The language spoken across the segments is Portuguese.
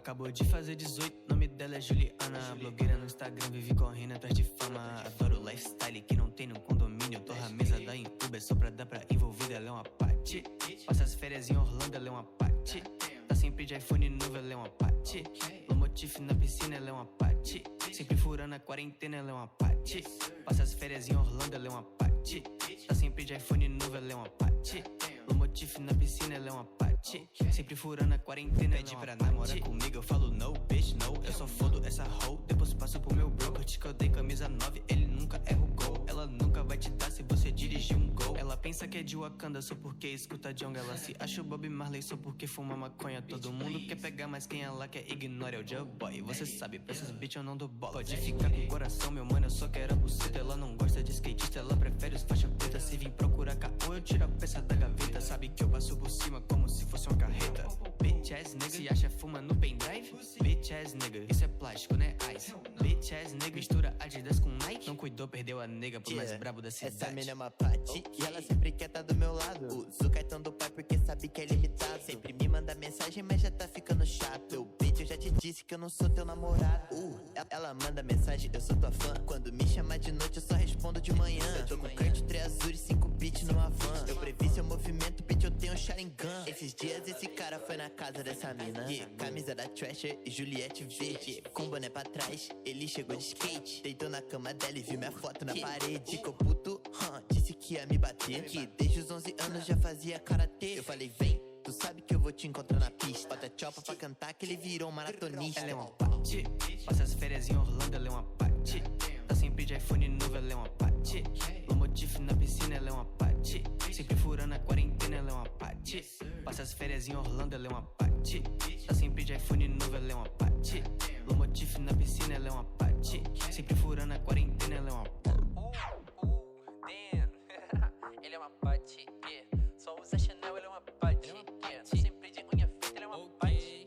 Acabou de fazer 18, nome dela é Juliana. Blogueira no Instagram, vive correndo atrás de fama. Adoro o lifestyle que não tem no condomínio. Torra a mesa da Uber só pra dar pra envolvida. Ela é uma pati. Passa as férias em Orlando, ela é uma pati. Tá sempre de iPhone novo, ela é uma pati. Lomotif na piscina, ela é uma pati. Sempre furando a quarentena, ela é uma pati. Passa as férias em Orlando, ela é uma pati. Tá sempre de iPhone novo, ela é uma pati. Lomotif na piscina, ela é uma pati. Sempre furando a quarentena, pede pra namorar comigo, eu falo no, bitch, no. Eu só fodo essa hoe, depois passo pro meu bro. Curte que eu dei camisa 9, ele nunca erra o gol. Ela nunca vai te dar se você dirigir um gol. Ela pensa que é de Wakanda só porque escuta Djonga. Ela se acha o Bob Marley só porque fuma maconha. Todo mundo quer pegar, mas quem ela quer ignora é o Joe Boy. Você sabe, pra essas bitch eu não dou bola. Pode ficar com o coração, meu mano, eu só quero a buceta. Ela não gosta de skatista, ela prefere os faixa preta. Se vir procurar caô, eu tiro a peça da gaveta. Sabe que eu passo por cima como se fosse uma carreta. Bitch ass nigga, se acha fuma no pendrive? Bitch ass nigga, isso é plástico, né? Ice. Bitch ass nigga, mistura Adidas com Nike. Não cuidou, perdeu a nega pro mais brabo da cidade. Essa mina é uma pati, e ela sempre quer tá do meu lado. Usa o cartão do pai porque sabe que é limitado. Sempre me manda mensagem, mas já tá ficando chato. Bitch, eu já te disse que eu não sou teu namorado. Ela manda mensagem, eu sou tua fã. Quando me chama de noite, eu só respondo de manhã. Eu tô com Kurt, 3 azul e 5 bits numa van. Eu previ seu movimento, bitch, eu tenho um Sharingan. Esses dias esse cara foi na casa dessa mina. Camisa da Thrasher e Juliette verde. Com boné pra trás, ele chegou de skate. Deitou na cama dela e viu minha foto na parede. Ficou puto, disse que ia me bater. Que desde os 11 anos já fazia karatê. Eu falei, vem, tu sabe que eu vou te encontrar na pista. Bota chopa pra cantar que ele virou um maratonista. Ela é uma pati. Passa as férias em Orlando, ela é uma pati. Tá sempre de iPhone novo, ela é uma pati. Lomotif na piscina, ela é uma pati. Sempre furando a quarentena, ela é uma pati. Passa as férias em Orlando, ela é uma pati. Tá sempre de iPhone novo, ela é uma pati. Lomotif na piscina, ela é uma pati. Sempre furando a quarentena, ela é uma pati. Ele é uma pati, só usa Chanel, ele é uma pati, tá sempre de unha feita, ele é uma pati.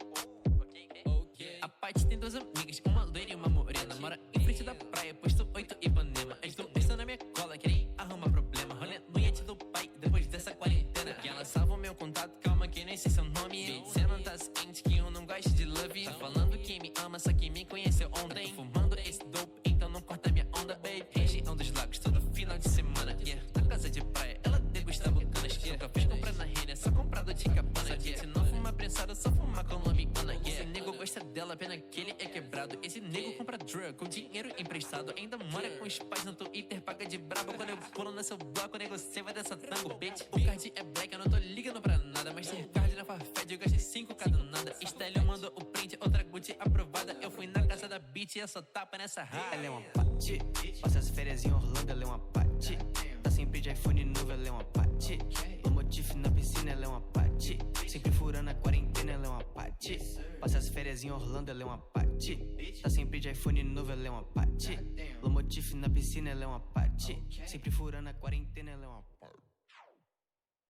A Paty tem 2 amigas, uma loira e uma morena. Mora em frente da praia, posto 8 Ipanema. As duas estão na minha cola, querem arrumar problema. Rolê no iate do pai, depois dessa quarentena. Que ela salva o meu contato, calma que nem sei seu nome. Cê não tá ciente que eu não gosto de love. Tá falando que me ama, só que me conheceu ontem. Tô fumando esse dope, então não corta minha onda, baby. Região dos lagos, todo final de semana, na casa de praia, ela degusta bucanas. Nunca fez comprar na rede, só comprado de cabana. Se não fuma prensada, só fuma colombiana. Esse nego gosta dela, pena que ele é quebrado. Esse nego compra drug com dinheiro emprestado. Ainda mora com os pais no Twitter, paga de brabo. Quando eu pulo no seu bloco, nego cê vai dessa tango, bitch. O card é black, eu não tô ligando pra nada. Mas ter card na Farfetch, eu gastei 5 cada nada. Style mandou o print, outra Gucci aprovada. Eu fui na casa da bitch e eu só tapa nessa raiva. Ela é uma pati. Passa as férias em Orlando, ela é uma pati. Tá sempre de iPhone novo, ela é uma pati. Lomotif na piscina, ela é uma pati. Sempre furando a quarentena, ela é uma pati. Passa as férias em Orlando, ela é uma pati. Tá sempre de iPhone novo, ela é uma pati. Lomotif na piscina, ela é uma pati. Sempre furando a quarentena, ela é uma pati.